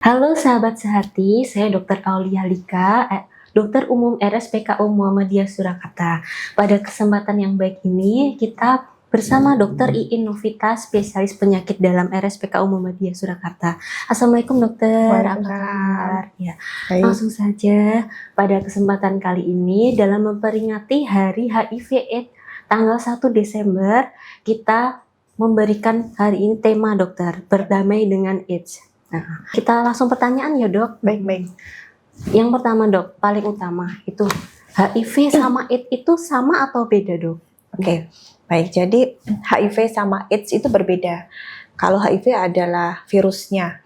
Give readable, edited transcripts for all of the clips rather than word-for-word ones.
Halo sahabat sehati, saya Dr. Aulia Lika, Dokter Umum RSPKU Muhammadiyah Surakarta. Pada kesempatan yang baik ini, kita bersama Dr. Iin Novita, spesialis penyakit dalam RSPKU Muhammadiyah Surakarta. Assalamualaikum dokter, apa kabar? Ya, langsung saja, pada kesempatan kali ini, dalam memperingati Hari HIV/AIDS tanggal 1 Desember, kita memberikan hari ini tema dokter, berdamai dengan AIDS. Nah, kita langsung pertanyaan ya dok. Baik. Yang pertama dok, paling utama itu HIV sama AIDS itu sama atau beda dok? Oke, baik. Jadi HIV sama AIDS itu berbeda. Kalau HIV adalah virusnya,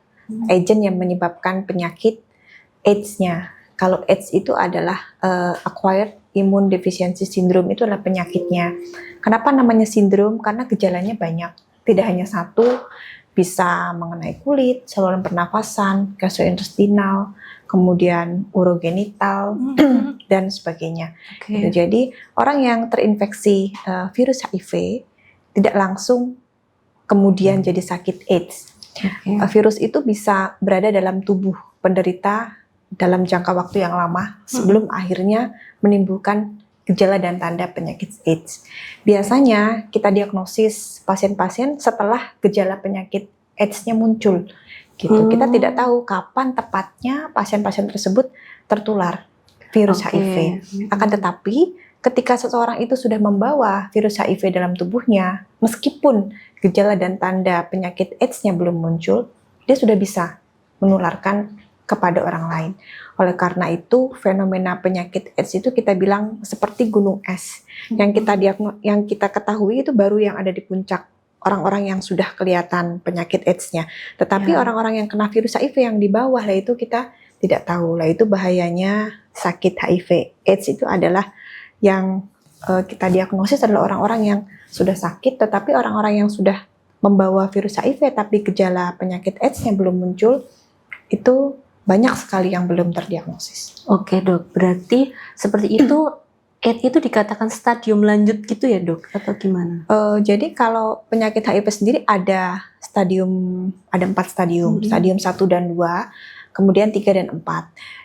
agent yang menyebabkan penyakit AIDS-nya. Kalau AIDS itu adalah acquired immune deficiency syndrome, itu adalah penyakitnya. Kenapa namanya sindrom? Karena gejalanya banyak, tidak hanya satu. Bisa mengenai kulit, saluran pernafasan, gastrointestinal, kemudian urogenital, dan sebagainya. Okay. Jadi orang yang terinfeksi virus HIV tidak langsung kemudian jadi sakit AIDS. Okay. Virus itu bisa berada dalam tubuh penderita dalam jangka waktu yang lama sebelum akhirnya menimbulkan gejala dan tanda penyakit AIDS. Biasanya kita diagnosis pasien-pasien setelah gejala penyakit AIDS-nya muncul. Gitu. Kita tidak tahu kapan tepatnya pasien-pasien tersebut tertular virus HIV. Akan tetapi ketika seseorang itu sudah membawa virus HIV dalam tubuhnya, meskipun gejala dan tanda penyakit AIDS-nya belum muncul, dia sudah bisa menularkan kepada orang lain. Oleh karena itu, fenomena penyakit AIDS itu kita bilang seperti gunung es. Yang kita ketahui itu baru yang ada di puncak, orang-orang yang sudah kelihatan penyakit AIDS-nya. Tetapi orang-orang yang kena virus HIV yang di bawah lah itu kita tidak tahu. Lah itu bahayanya sakit HIV. AIDS itu adalah yang kita diagnosis adalah orang-orang yang sudah sakit, tetapi orang-orang yang sudah membawa virus HIV tapi gejala penyakit AIDS-nya belum muncul, itu banyak sekali yang belum terdiagnosis. Oke dok, berarti seperti itu AIDS itu dikatakan stadium lanjut gitu ya dok, atau gimana? Jadi kalau penyakit HIV sendiri ada 4 stadium, stadium 1 dan 2, kemudian 3 dan 4.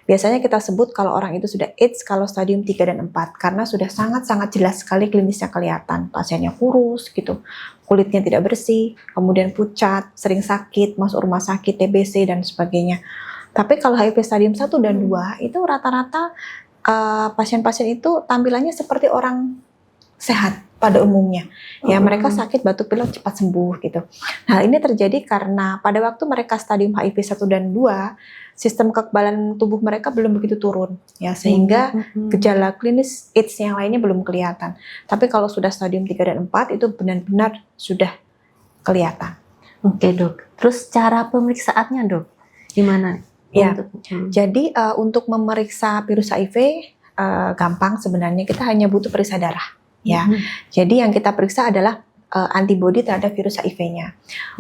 Biasanya kita sebut kalau orang itu sudah AIDS kalau stadium 3 dan 4, karena sudah sangat-sangat jelas sekali klinisnya kelihatan. Pasiennya kurus gitu, kulitnya tidak bersih, kemudian pucat, sering sakit, masuk rumah sakit, TBC dan sebagainya. Tapi kalau HIV stadium 1 dan 2 itu rata-rata pasien-pasien itu tampilannya seperti orang sehat pada umumnya. Ya, mereka sakit batuk pilek cepat sembuh gitu. Nah, ini terjadi karena pada waktu mereka stadium HIV 1 dan 2, sistem kekebalan tubuh mereka belum begitu turun ya, sehingga gejala klinis AIDS yang lainnya belum kelihatan. Tapi kalau sudah stadium 3 dan 4 itu benar-benar sudah kelihatan. Oke dok. Terus cara pemeriksaannya dok, gimana? Ya, jadi untuk memeriksa virus HIV gampang sebenarnya, kita hanya butuh periksa darah. Ya, jadi yang kita periksa adalah antibodi terhadap virus HIV-nya.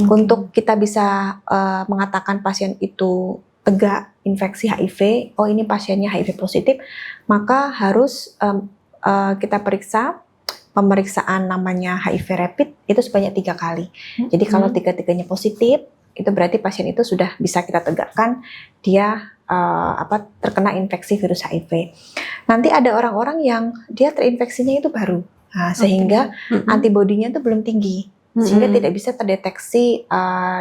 Untuk kita bisa mengatakan pasien itu tegak infeksi HIV, oh ini pasiennya HIV positif, maka harus kita periksa pemeriksaan namanya HIV rapid itu sebanyak 3 kali. Jadi kalau 3-3-nya positif, itu berarti pasien itu sudah bisa kita tegakkan dia terkena infeksi virus HIV. Nanti ada orang-orang yang dia terinfeksinya itu baru, sehingga antibodinya itu belum tinggi, sehingga tidak bisa terdeteksi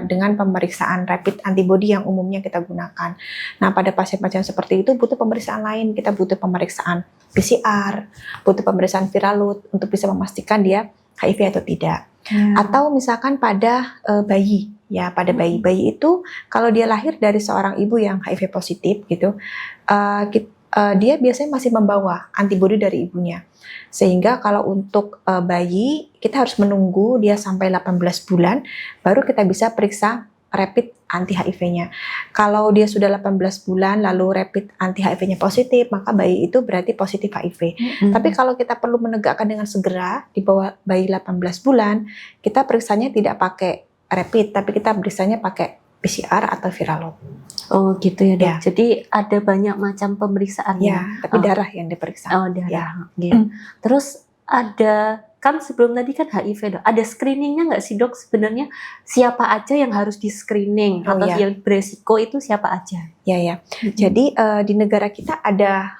dengan pemeriksaan rapid antibody yang umumnya kita gunakan. Nah, pada pasien-pasien seperti itu butuh pemeriksaan lain, kita butuh pemeriksaan PCR, butuh pemeriksaan viral load untuk bisa memastikan dia HIV atau tidak. Atau misalkan pada bayi. Ya, pada bayi itu kalau dia lahir dari seorang ibu yang HIV positif gitu, dia biasanya masih membawa antibodi dari ibunya. Sehingga kalau untuk bayi kita harus menunggu dia sampai 18 bulan baru kita bisa periksa rapid anti HIV-nya. Kalau dia sudah 18 bulan lalu rapid anti HIV-nya positif, maka bayi itu berarti positif HIV. Tapi kalau kita perlu menegakkan dengan segera di bawah bayi 18 bulan, kita periksanya tidak pakai rapid, tapi kita periksanya pakai PCR atau viral load. Oh gitu ya dok. Ya. Jadi ada banyak macam pemeriksaan ya, tapi darah yang diperiksa. Oh darah. Ya. Terus ada kan sebelum tadi kan HIV dok, ada screeningnya nggak sih dok sebenarnya siapa aja yang harus di screening Oh, atau ya. yang beresiko itu siapa aja? Ya. Jadi di negara kita ada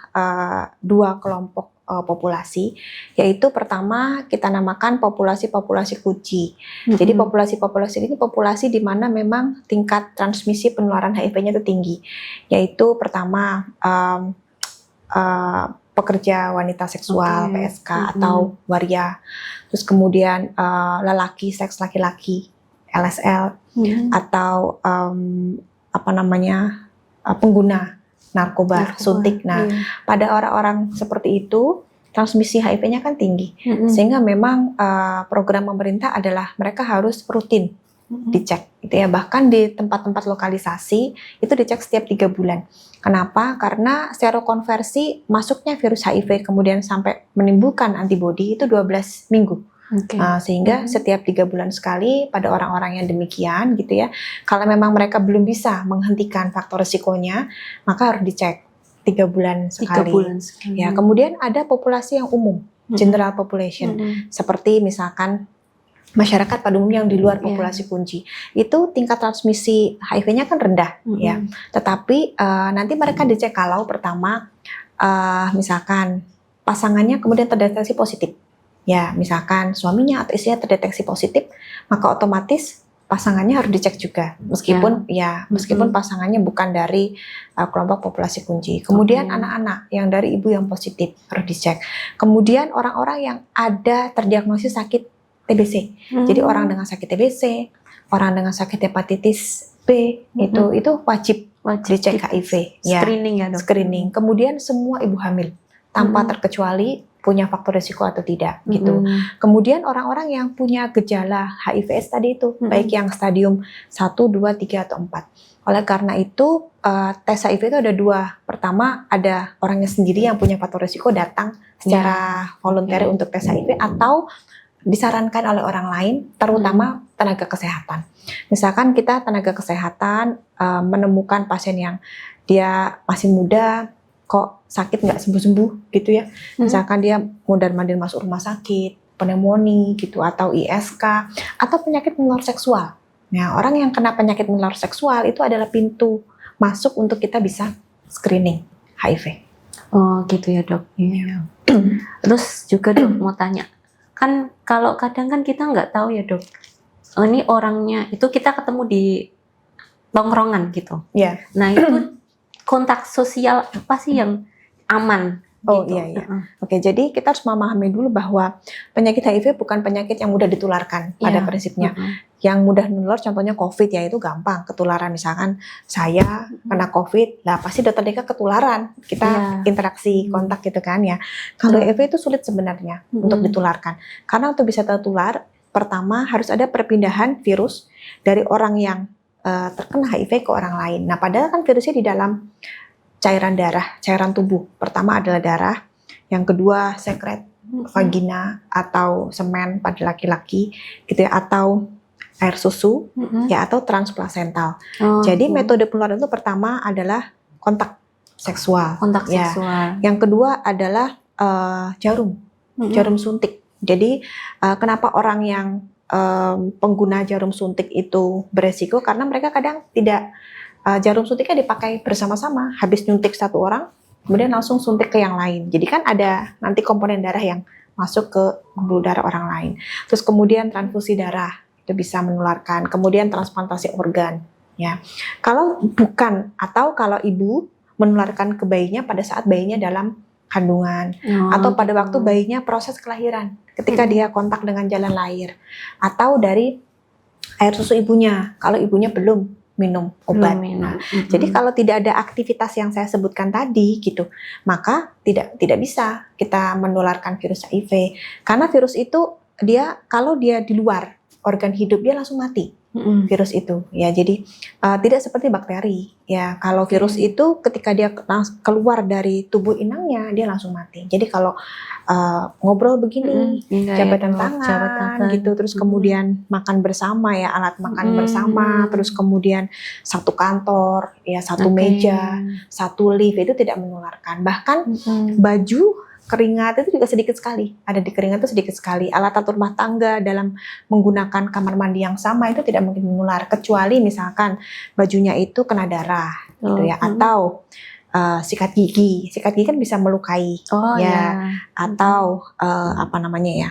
dua kelompok populasi, yaitu pertama kita namakan populasi kunci. Jadi populasi ini populasi di mana memang tingkat transmisi penularan HIV-nya itu tinggi, yaitu pertama pekerja wanita seksual, PSK atau waria, terus kemudian lelaki seks laki-laki, LSL, atau pengguna narkoba suntik. Nah, pada orang-orang seperti itu transmisi HIV-nya kan tinggi, sehingga memang program pemerintah adalah mereka harus rutin dicek, gitu ya. Bahkan di tempat-tempat lokalisasi itu dicek setiap 3 bulan. Kenapa? Karena serokonversi masuknya virus HIV kemudian sampai menimbulkan antibodi itu 12 minggu. Sehingga setiap 3 bulan sekali pada orang-orang yang demikian, gitu ya. Kalau memang mereka belum bisa menghentikan faktor risikonya, maka harus dicek 3 bulan sekali. Ya, kemudian ada populasi yang umum, general population, seperti misalkan masyarakat pada umumnya yang di luar populasi kunci, itu tingkat transmisi HIV-nya kan rendah, ya. Tetapi nanti mereka dicek kalau pertama, misalkan pasangannya kemudian terdeteksi positif, ya, misalkan suaminya atau istrinya terdeteksi positif, maka otomatis pasangannya harus dicek juga, meskipun meskipun pasangannya bukan dari kelompok populasi kunci. Kemudian anak-anak yang dari ibu yang positif harus dicek. Kemudian orang-orang yang ada terdiagnosis sakit TBC. Jadi orang dengan sakit TBC, orang dengan sakit hepatitis B itu wajib dicek HIV. Screening ya dok. Screening. Kemudian semua ibu hamil tanpa terkecuali punya faktor risiko atau tidak, gitu. Kemudian orang-orang yang punya gejala HIV/AIDS tadi itu, baik yang stadium 1, 2, 3 atau 4. Oleh karena itu tes HIV itu ada 2. Pertama, ada orangnya sendiri yang punya faktor risiko datang secara voluntary untuk tes HIV, atau disarankan oleh orang lain, terutama tenaga kesehatan. Misalkan kita tenaga kesehatan menemukan pasien yang dia masih muda, kok sakit nggak sembuh-sembuh gitu ya. Misalkan dia mondar-mandir masuk rumah sakit, pneumonia gitu, atau ISK, atau penyakit menular seksual. Nah, orang yang kena penyakit menular seksual itu adalah pintu masuk untuk kita bisa screening HIV. Oh gitu ya dok. Terus juga dok mau tanya, kan kalau kadang kan kita nggak tahu ya dok, ini orangnya itu kita ketemu di tongkrongan gitu. Nah itu kontak sosial apa sih yang aman? Oke, jadi kita harus memahami dulu bahwa penyakit HIV bukan penyakit yang mudah ditularkan pada prinsipnya. Yang mudah menular contohnya COVID, ya itu gampang ketularan. Misalkan saya kena COVID, lah pasti dokter Dika ketularan. Kita interaksi kontak gitu kan ya. Kalau HIV itu sulit sebenarnya untuk ditularkan. Karena untuk bisa tertular, pertama harus ada perpindahan virus dari orang yang terkena HIV ke orang lain. Nah, padahal kan virusnya di dalam cairan darah, cairan tubuh. Pertama adalah darah, yang kedua sekret vagina atau semen pada laki-laki gitu ya, atau air susu ya, atau transplasental. Jadi metode penularan itu pertama adalah kontak seksual. Yang kedua adalah jarum suntik. Jadi kenapa orang yang pengguna jarum suntik itu beresiko? Karena mereka kadang tidak jarum suntiknya dipakai bersama-sama, habis nyuntik satu orang, kemudian langsung suntik ke yang lain. Jadi kan ada nanti komponen darah yang masuk ke pembuluh darah orang lain. Terus kemudian transfusi darah itu bisa menularkan. Kemudian transplantasi organ. Ya, kalau bukan atau kalau ibu menularkan ke bayinya pada saat bayinya dalam kandungan atau pada waktu bayinya proses kelahiran, ketika dia kontak dengan jalan lahir, atau dari air susu ibunya kalau ibunya belum minum obat. Jadi kalau tidak ada aktivitas yang saya sebutkan tadi gitu, maka tidak bisa kita menularkan virus HIV. Karena virus itu kalau dia di luar organ hidup dia langsung mati. Virus itu ya, jadi tidak seperti bakteri ya. Kalau virus itu ketika dia keluar dari tubuh inangnya dia langsung mati. Jadi kalau ngobrol begini, jabatan tangan gitu, terus kemudian makan bersama ya, alat makan bersama, terus kemudian satu kantor ya, satu meja, satu lift, itu tidak menularkan. Bahkan baju keringat itu juga sedikit sekali. Ada di keringat itu sedikit sekali. Alat-alat rumah tangga dalam menggunakan kamar mandi yang sama itu tidak mungkin menular, kecuali misalkan bajunya itu kena darah, gitu ya, atau sikat gigi. Sikat gigi kan bisa melukai, ya, atau apa namanya ya,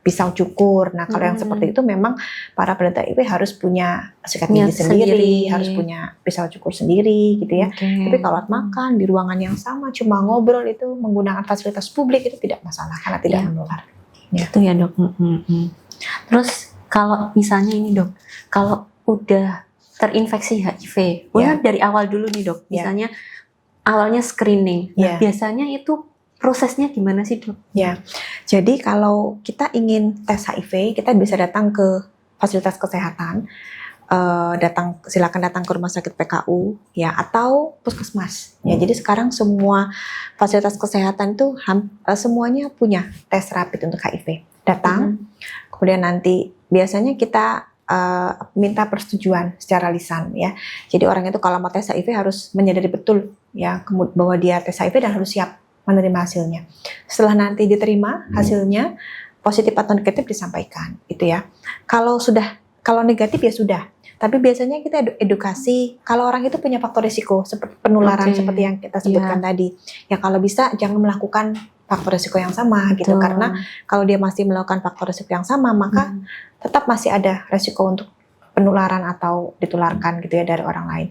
pisau cukur. Nah, kalau yang seperti itu memang para penderita HIV harus punya sikat gigi sendiri, harus punya pisau cukur sendiri, gitu ya. Tapi kalau makan di ruangan yang sama, cuma ngobrol itu menggunakan fasilitas publik itu tidak masalah karena tidak menular. Itu ya dok. Terus kalau misalnya ini dok, kalau udah terinfeksi HIV, dari awal dulu nih dok, misalnya awalnya screening. Nah, biasanya itu prosesnya gimana sih dok? Ya, jadi kalau kita ingin tes HIV, kita bisa datang ke fasilitas kesehatan, silakan datang ke rumah sakit PKU, ya, atau puskesmas. Ya, jadi sekarang semua fasilitas kesehatan itu semuanya punya tes rapid untuk HIV. Datang, kemudian nanti biasanya kita minta persetujuan secara lisan, ya. Jadi orang itu kalau mau tes HIV harus menyadari betul, ya, bahwa dia tes HIV dan harus siap menerima hasilnya. Setelah nanti diterima hasilnya, positif atau negatif disampaikan, itu ya. Kalau negatif ya sudah. Tapi biasanya kita edukasi kalau orang itu punya faktor risiko seperti penularan seperti yang kita sebutkan tadi. Ya kalau bisa jangan melakukan faktor risiko yang sama gitu, karena kalau dia masih melakukan faktor risiko yang sama maka tetap masih ada risiko untuk penularan atau ditularkan gitu ya dari orang lain.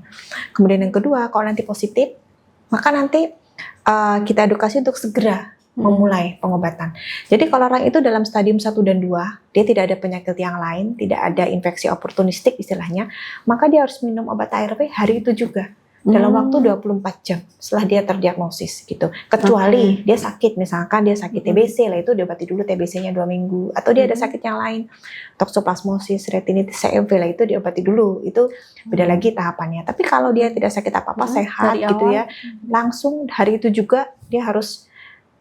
Kemudian yang kedua, kalau nanti positif, maka nanti kita edukasi untuk segera memulai pengobatan. Jadi kalau orang itu dalam stadium 1 dan 2, dia tidak ada penyakit yang lain, tidak ada infeksi oportunistik istilahnya, maka dia harus minum obat ARV hari itu juga. Dalam waktu 24 jam setelah dia terdiagnosis gitu. Kecuali dia sakit, misalkan dia sakit TBC, lah itu diobati dulu TBC-nya 2 minggu. Atau dia ada sakit yang lain, toksoplasmosis, retinitis, CMV, lah itu diobati dulu. Itu beda lagi tahapannya. Tapi kalau dia tidak sakit apa-apa, sehat gitu ya, langsung hari itu juga dia harus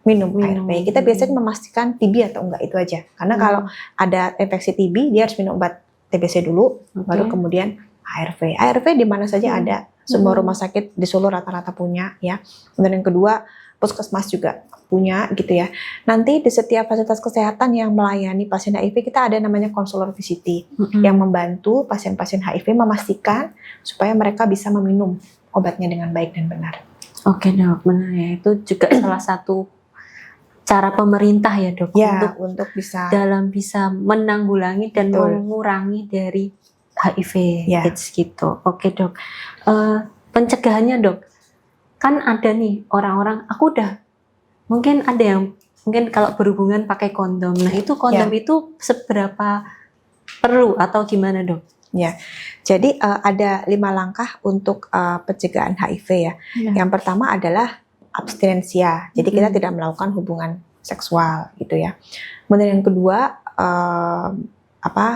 minum ARV. Kita biasanya memastikan TB atau enggak, itu aja. Karena kalau ada infeksi TB, dia harus minum obat TBC dulu, baru kemudian ARV. ARV di mana saja ada. Semua rumah sakit di Solo rata-rata punya, ya. Kemudian yang kedua, puskesmas juga punya gitu ya. Nanti di setiap fasilitas kesehatan yang melayani pasien HIV, kita ada namanya konselor VCT yang membantu pasien-pasien HIV memastikan supaya mereka bisa meminum obatnya dengan baik dan benar. Oke dok, benar ya. Itu juga salah satu cara pemerintah ya dok, untuk bisa menanggulangi dan mengurangi dari HIV AIDS gitu. Oke dok. Pencegahannya dok, kan ada nih orang-orang, aku udah mungkin ada yang kalau berhubungan pakai kondom. Nah itu kondom itu seberapa perlu atau gimana dok? Ya, jadi ada 5 langkah untuk pencegahan HIV ya. Yang pertama adalah abstinensia. Jadi kita tidak melakukan hubungan seksual gitu ya. Kemudian yang kedua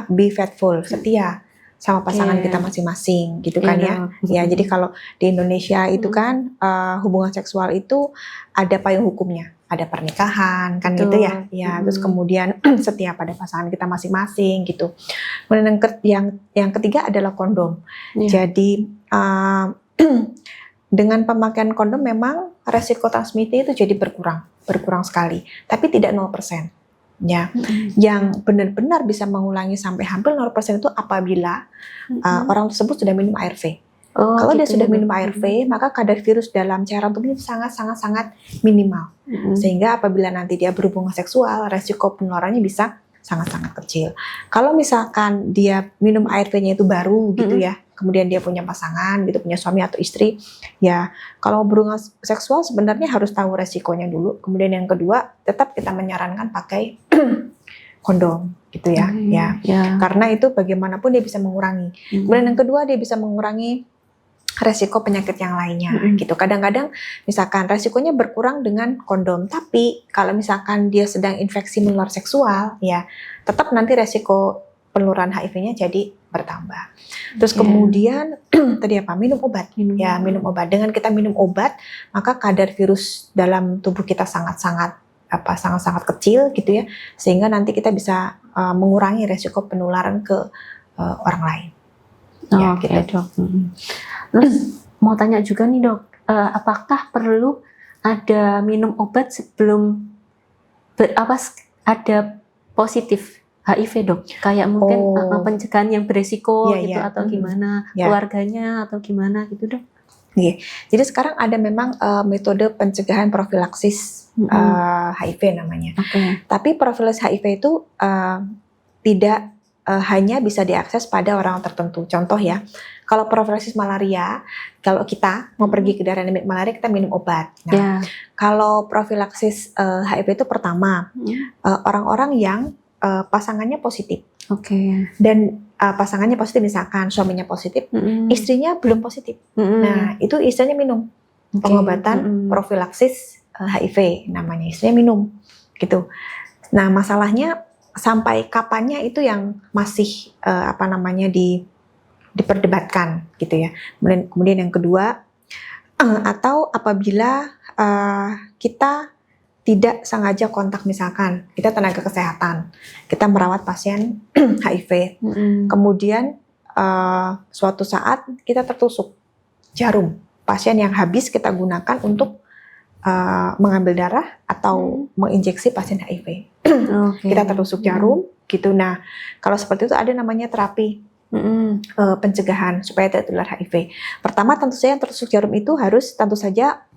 be faithful, setia sama pasangan kita masing-masing gitu kan ya. Ya, jadi kalau di Indonesia itu kan hubungan seksual itu ada payung hukumnya, ada pernikahan kan gitu ya. Ya, terus kemudian setia pada pasangan kita masing-masing gitu. Kemudian yang ketiga adalah kondom. Jadi dengan pemakaian kondom memang resiko transmisi itu jadi berkurang sekali, tapi tidak 0%. Ya, yang benar-benar bisa mengulangi sampai hampir 0% itu apabila orang tersebut sudah minum ARV. Kalau dia sudah minum ARV, maka kadar virus dalam cairan tubuhnya sangat minimal. Sehingga apabila nanti dia berhubungan seksual, resiko penularannya bisa sangat-sangat kecil. Kalau misalkan dia minum ARV-nya itu baru gitu ya, kemudian dia punya pasangan gitu, punya suami atau istri, ya kalau berhubungan seksual sebenarnya harus tahu resikonya dulu. Kemudian yang kedua, tetap kita menyarankan pakai kondom gitu ya, karena itu bagaimanapun dia bisa mengurangi. Kemudian yang kedua, dia bisa mengurangi resiko penyakit yang lainnya gitu. Kadang-kadang misalkan resikonya berkurang dengan kondom, tapi kalau misalkan dia sedang infeksi menular seksual, ya tetap nanti resiko penularan HIV-nya jadi bertambah. Terus kemudian tadi apa? Minum obat. Minum obat. Dengan kita minum obat, maka kadar virus dalam tubuh kita sangat-sangat kecil gitu ya, sehingga nanti kita bisa mengurangi resiko penularan ke orang lain. Oke, dok. Terus mau tanya juga nih dok, apakah perlu ada minum obat sebelum ada positif HIV dok? Kayak mungkin pencegahan yang beresiko Iya, gitu iya. atau gimana, Ya. keluarganya atau gimana gitu dok? Jadi sekarang ada memang metode pencegahan profilaksis HIV namanya. Oke. Tapi profilaksis HIV itu tidak hanya bisa diakses pada orang tertentu. Contoh ya, kalau profilaksis malaria, kalau kita mau pergi ke daerah endemik malaria, kita minum obat. Nah, Ya. kalau profilaksis HIV itu pertama, orang-orang yang pasangannya positif. Oke. Dan pasangannya positif, misalkan suaminya positif, istrinya belum positif. Nah, itu istrinya minum pengobatan profilaksis HIV namanya, istrinya minum gitu. Nah, masalahnya sampai kapannya itu yang masih diperdebatkan gitu ya. Kemudian yang kedua, atau apabila kita tidak sengaja kontak, misalkan kita tenaga kesehatan, kita merawat pasien HIV, kemudian suatu saat kita tertusuk jarum, pasien yang habis kita gunakan untuk mengambil darah atau menginjeksi pasien HIV. Kita tertusuk jarum gitu. Nah, kalau seperti itu ada namanya terapi pencegahan supaya tidak tertular HIV. Pertama, tentu saja yang tertusuk jarum itu harus tentu saja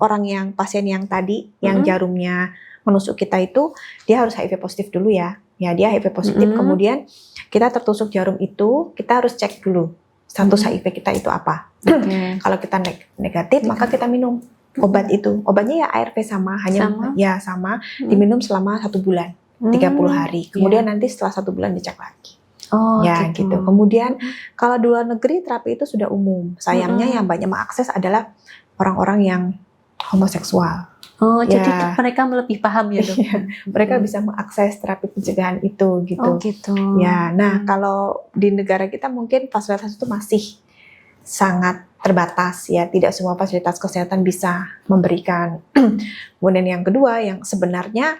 pasien yang tadi yang jarumnya menusuk kita itu dia harus HIV positif dulu ya. Ya, dia HIV positif. Kemudian kita tertusuk jarum itu kita harus cek dulu status HIV kita itu apa. Kalau kita negatif maka kita minum obat itu. Obatnya ya ARV sama, sama diminum selama 1 bulan, 30 hari. Kemudian nanti setelah 1 bulan dicek lagi. Gitu. Kemudian kalau di luar negeri terapi itu sudah umum. Sayangnya yang banyak mengakses adalah orang-orang yang homoseksual. Jadi mereka lebih paham ya dok? Mereka bisa mengakses terapi pencegahan itu gitu. Ya, nah kalau di negara kita mungkin fasilitas itu masih sangat terbatas ya. Tidak semua fasilitas kesehatan bisa memberikan. Kemudian yang kedua, yang sebenarnya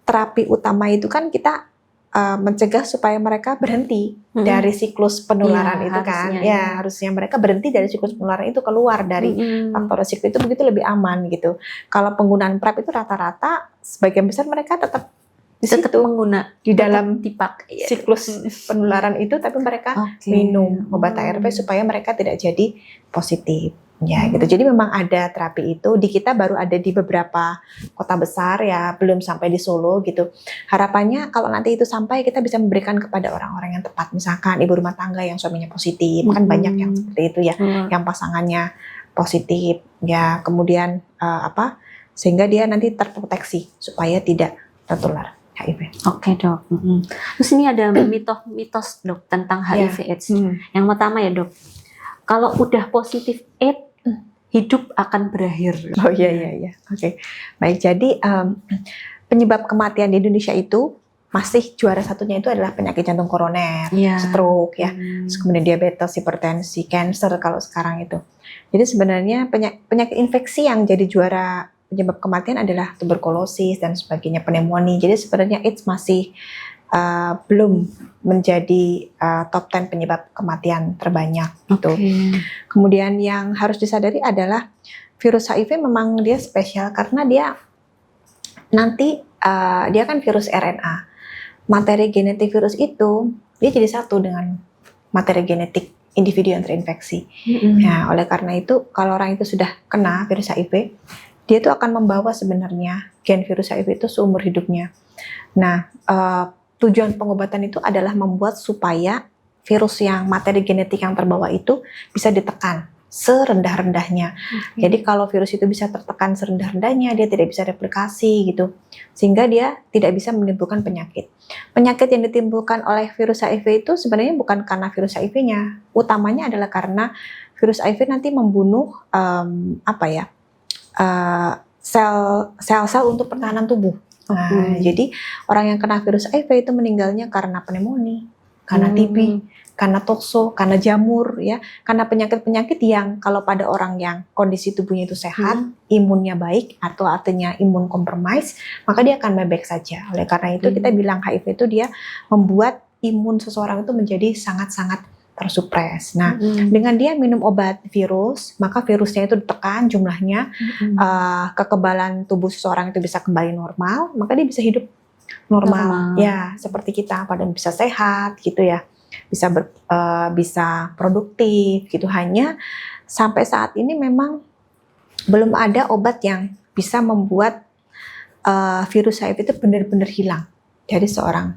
terapi utama itu kan kita mencegah supaya mereka berhenti dari siklus penularan itu kan. Harusnya mereka berhenti dari siklus penularan itu, keluar dari faktor risiko itu, begitu lebih aman gitu. Kalau penggunaan PrEP itu rata-rata sebagian besar mereka tetap di dalam siklus penularan itu, tapi mereka minum obat ARV supaya mereka tidak jadi positif. Ya gitu. Jadi memang ada terapi itu. Di kita baru ada di beberapa kota besar ya, belum sampai di Solo gitu. Harapannya kalau nanti itu sampai, kita bisa memberikan kepada orang-orang yang tepat. Misalkan ibu rumah tangga yang suaminya positif, kan banyak yang seperti itu ya, yang pasangannya positif ya. Kemudian sehingga dia nanti terproteksi supaya tidak tertular HIV. Oke dok. Terus ini ada mitos dok tentang HIV/AIDS. Yang pertama ya dok, kalau udah positif AIDS, hidup akan berakhir. Oh iya. Oke. Baik, jadi penyebab kematian di Indonesia itu masih juara satunya itu adalah penyakit jantung koroner, stroke ya. Kemudian diabetes, hipertensi, cancer kalau sekarang itu. Jadi sebenarnya penyakit infeksi yang jadi juara penyebab kematian adalah tuberkulosis dan sebagainya, pneumonia. Jadi sebenarnya AIDS masih belum menjadi top 10 penyebab kematian terbanyak gitu. Kemudian yang harus disadari adalah virus HIV memang dia spesial karena dia kan virus RNA. Materi genetik virus itu dia jadi satu dengan materi genetik individu yang terinfeksi. Nah, oleh karena itu kalau orang itu sudah kena virus HIV, dia itu akan membawa sebenarnya gen virus HIV itu seumur hidupnya. Nah, tujuan pengobatan itu adalah membuat supaya virus yang materi genetik yang terbawa itu bisa ditekan serendah-rendahnya. Jadi kalau virus itu bisa tertekan serendah-rendahnya, dia tidak bisa replikasi gitu. Sehingga dia tidak bisa menimbulkan penyakit. Penyakit yang ditimbulkan oleh virus HIV itu sebenarnya bukan karena virus HIV-nya. Utamanya adalah karena virus HIV nanti membunuh sel-sel untuk pertahanan tubuh. Nah, jadi orang yang kena virus HIV itu meninggalnya karena pneumonia, karena TB, karena tokso, karena jamur, ya, karena penyakit-penyakit yang kalau pada orang yang kondisi tubuhnya itu sehat, imunnya baik atau artinya imun compromise, maka dia akan baik saja. Oleh karena itu kita bilang HIV itu dia membuat imun seseorang itu menjadi sangat-sangat tersupres. Nah, dengan dia minum obat virus, maka virusnya itu ditekan jumlahnya, kekebalan tubuh seseorang itu bisa kembali normal, maka dia bisa hidup normal. Normal. Ya, seperti kita pada bisa sehat gitu ya. Bisa produktif gitu. Hanya sampai saat ini memang belum ada obat yang bisa membuat virus HIV itu benar-benar hilang dari seorang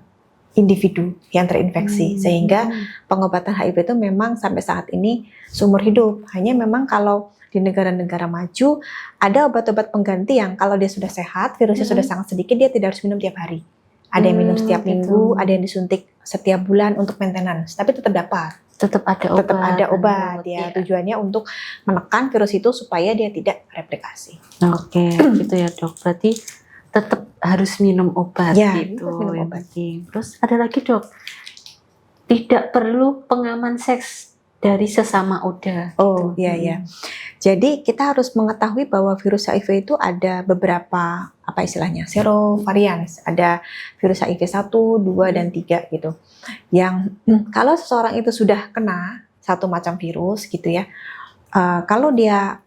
individu yang terinfeksi. Sehingga pengobatan HIV itu memang sampai saat ini seumur hidup. Hanya memang kalau di negara-negara maju ada obat-obat pengganti yang kalau dia sudah sehat, virusnya sudah sangat sedikit, dia tidak harus minum tiap hari. Ada yang minum setiap minggu, ada yang disuntik setiap bulan untuk maintenance, tapi tetap dapat. Tetap ada obat ya. Tujuannya untuk menekan virus itu supaya dia tidak replikasi. Oke, gitu ya dok. Berarti tetap harus minum obat Ya, gitu. harus minum Yang obat. penting. Terus ada lagi dok, tidak perlu pengaman seks dari sesama oda. Oh gitu. iya ya. Jadi kita harus mengetahui bahwa virus HIV itu ada beberapa apa istilahnya serovarians. Ada virus HIV 1, 2, dan 3 gitu. Yang kalau seseorang itu sudah kena satu macam virus gitu ya, kalau dia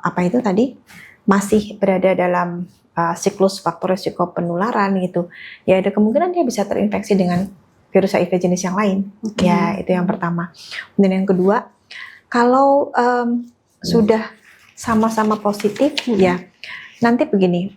apa itu tadi masih berada dalam siklus faktor risiko penularan gitu, ya ada kemungkinan dia bisa terinfeksi dengan virus HIV jenis yang lain. Ya itu yang pertama. Kemudian yang kedua, kalau sudah sama-sama positif ya nanti begini,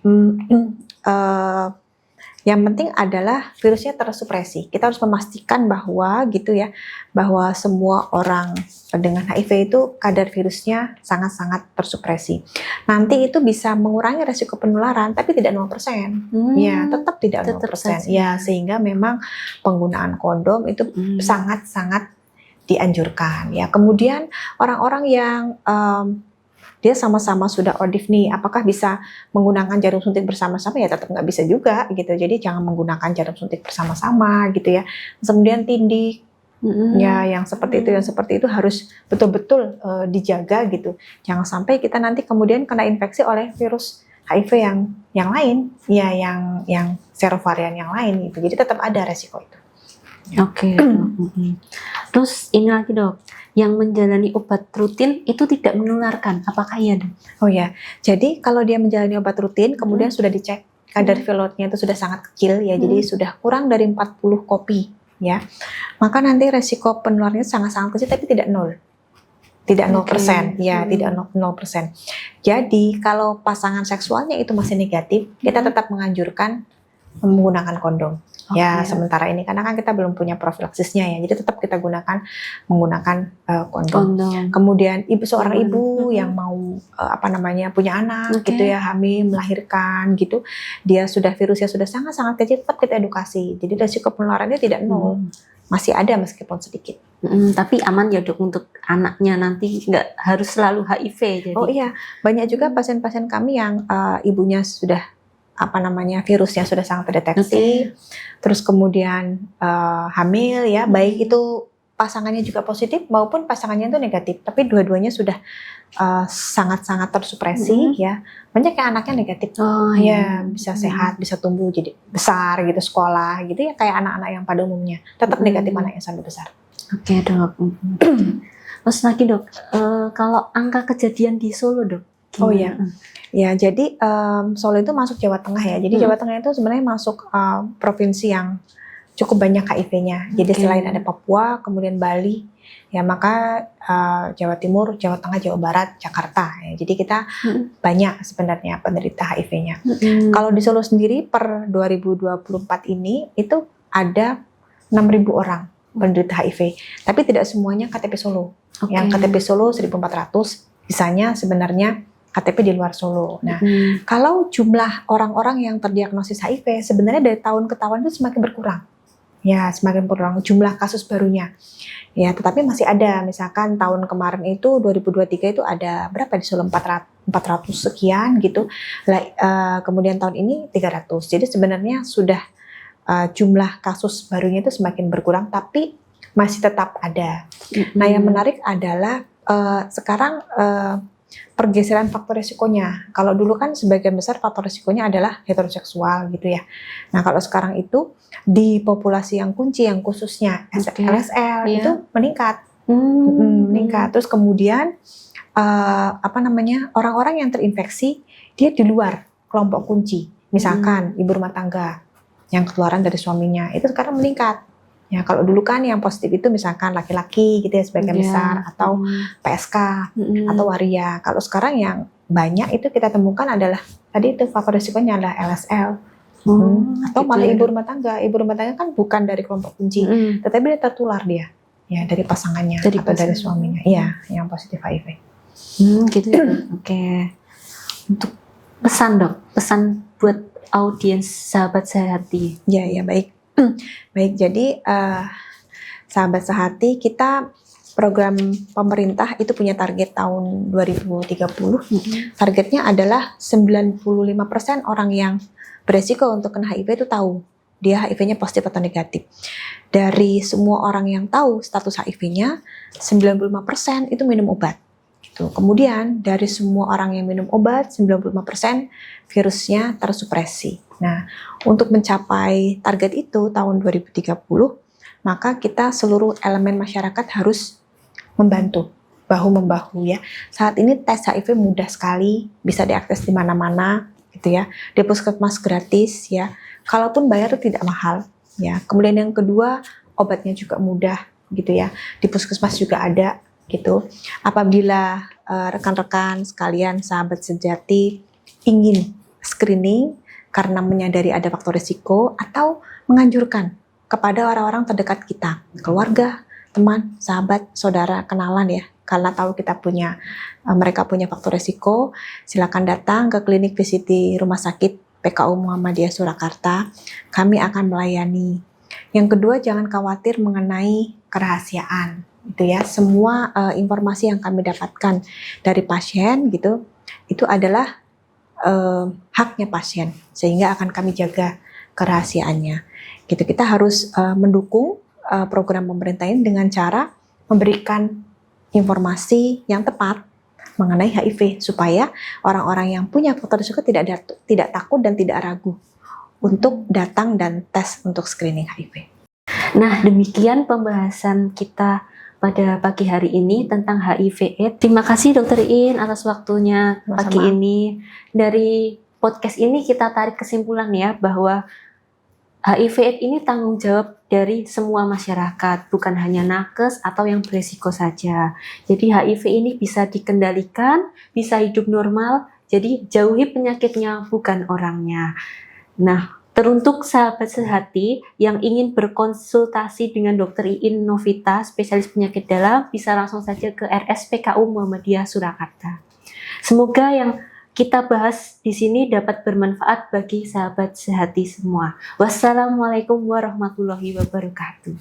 yang penting adalah virusnya tersupresi. Kita harus memastikan bahwa gitu ya, bahwa semua orang dengan HIV itu kadar virusnya sangat-sangat tersupresi. Nanti itu bisa mengurangi resiko penularan tapi tidak 0%. Ya, tetap tidak 0%. Ya, sehingga memang penggunaan kondom itu sangat-sangat dianjurkan ya. Kemudian orang-orang yang dia sama-sama sudah ODIF nih, apakah bisa menggunakan jarum suntik bersama-sama? Ya tetap nggak bisa juga gitu. Jadi jangan menggunakan jarum suntik bersama-sama gitu ya. Kemudian tindik, ya yang seperti itu harus betul-betul dijaga gitu. Jangan sampai kita nanti kemudian kena infeksi oleh virus HIV yang lain, ya yang serovarian yang lain gitu. Jadi tetap ada resiko itu. Oke. Terus ini lagi dok, yang menjalani obat rutin itu tidak menularkan, apakah iya dok? Oh ya, jadi kalau dia menjalani obat rutin, kemudian sudah dicek kadar virusnya itu sudah sangat kecil ya, jadi sudah kurang dari 40 kopi ya, maka nanti resiko penularannya sangat-sangat kecil tapi tidak 0. Tidak 0%, ya tidak 0%. Jadi kalau pasangan seksualnya itu masih negatif, kita tetap menganjurkan menggunakan kondom. Ya, sementara ini karena kan kita belum punya profilaksisnya ya, jadi tetap kita menggunakan kondom. Kemudian seorang ibu yang mau punya anak gitu ya, hamil, melahirkan gitu, dia virusnya sudah sangat-sangat kecil, tetap kita edukasi. Jadi resiko penularannya tidak 0, masih ada meskipun sedikit. Tapi aman ya dok untuk anaknya nanti, nggak harus selalu HIV. Jadi. Oh iya, banyak juga pasien-pasien kami yang ibunya sudah virusnya sudah sangat terdeteksi, terus kemudian hamil ya, baik itu pasangannya juga positif maupun pasangannya itu negatif, tapi dua-duanya sudah sangat-sangat tersupresi ya, banyak yang anaknya negatif, bisa sehat, bisa tumbuh jadi besar gitu, sekolah gitu ya, kayak anak-anak yang pada umumnya, tetap negatif anaknya sampai besar. Oke dok. Terus lagi dok, kalau angka kejadian di Solo dok? Gimana? Oh iya. Ya, jadi Solo itu masuk Jawa Tengah ya. Jadi Jawa Tengah itu sebenarnya masuk provinsi yang cukup banyak HIV-nya. Jadi selain ada Papua, kemudian Bali, ya maka Jawa Timur, Jawa Tengah, Jawa Barat, Jakarta. Ya. Jadi kita banyak sebenarnya penderita HIV-nya. Kalau di Solo sendiri per 2024 ini itu ada 6.000 orang penderita HIV. Tapi tidak semuanya KTP Solo. Yang KTP Solo 1.400, sisanya sebenarnya KTP di luar Solo. Nah, kalau jumlah orang-orang yang terdiagnosis HIV sebenarnya dari tahun ke tahun itu semakin berkurang. Ya, semakin berkurang jumlah kasus barunya. Ya, tetapi masih ada. Misalkan tahun kemarin itu 2023 itu ada berapa di Solo, 400 sekian gitu. Kemudian tahun ini 300. Jadi sebenarnya sudah jumlah kasus barunya itu semakin berkurang, tapi masih tetap ada. Nah, yang menarik adalah sekarang pergeseran faktor risikonya. Kalau dulu kan sebagian besar faktor risikonya adalah heteroseksual gitu ya. Nah kalau sekarang itu di populasi yang kunci, yang khususnya LSL itu meningkat, meningkat. Terus kemudian orang-orang yang terinfeksi dia di luar kelompok kunci. Misalkan ibu rumah tangga, yang ketularan dari suaminya itu sekarang meningkat. Ya, kalau dulu kan yang positif itu misalkan laki-laki gitu ya sebagian besar, atau PSK atau waria. Kalau sekarang yang banyak itu kita temukan adalah tadi itu faktor risikonya adalah LSL. Atau gitu malah ya, ibu rumah tangga. Ibu rumah tangga kan bukan dari kelompok kunci, tetapi dia tertular dia, ya dari pasangannya atau dari suaminya, iya, yang positif HIV. Gitu ya. Oke. Untuk pesan dok, pesan buat audiens sahabat sehati. Ya, baik. Baik, jadi sahabat sehati, kita program pemerintah itu punya target tahun 2030. Targetnya adalah 95% orang yang beresiko untuk kena HIV itu tahu dia HIV-nya positif atau negatif. Dari semua orang yang tahu status HIV-nya, 95% itu minum obat. Gitu. Kemudian dari semua orang yang minum obat, 95% virusnya tersupresi. Nah, untuk mencapai target itu tahun 2030, maka kita seluruh elemen masyarakat harus membantu, bahu-membahu ya. Saat ini tes HIV mudah sekali, bisa diakses di mana-mana gitu ya. Di puskesmas gratis ya. Kalaupun bayar itu tidak mahal ya. Kemudian yang kedua, obatnya juga mudah gitu ya. Di puskesmas juga ada gitu. Apabila rekan-rekan sekalian sahabat sejati ingin screening karena menyadari ada faktor risiko atau menganjurkan kepada orang-orang terdekat kita, keluarga, teman, sahabat, saudara, kenalan ya, karena tahu kita punya mereka punya faktor risiko, silakan datang ke klinik VCT Rumah Sakit PKU Muhammadiyah Surakarta. Kami akan melayani. Yang kedua, jangan khawatir mengenai kerahasiaan. Itu ya, semua informasi yang kami dapatkan dari pasien gitu, itu adalah haknya pasien, sehingga akan kami jaga kerahasiaannya. Gitu, kita harus mendukung program pemerintah ini dengan cara memberikan informasi yang tepat mengenai HIV supaya orang-orang yang punya faktor risiko tidak takut dan tidak ragu untuk datang dan tes untuk screening HIV. Nah, demikian pembahasan kita pada pagi hari ini tentang HIV/AIDS. Terima kasih Dokter Iin atas waktunya pagi ini. Dari podcast ini kita tarik kesimpulan ya bahwa HIV/AIDS ini tanggung jawab dari semua masyarakat, bukan hanya nakes atau yang berisiko saja. Jadi HIV ini bisa dikendalikan, bisa hidup normal, jadi jauhi penyakitnya, bukan orangnya. Nah, teruntuk sahabat sehati yang ingin berkonsultasi dengan Dr. Iin Novita, spesialis penyakit dalam, bisa langsung saja ke RSPKU Muhammadiyah Surakarta. Semoga yang kita bahas di sini dapat bermanfaat bagi sahabat sehati semua. Wassalamualaikum warahmatullahi wabarakatuh.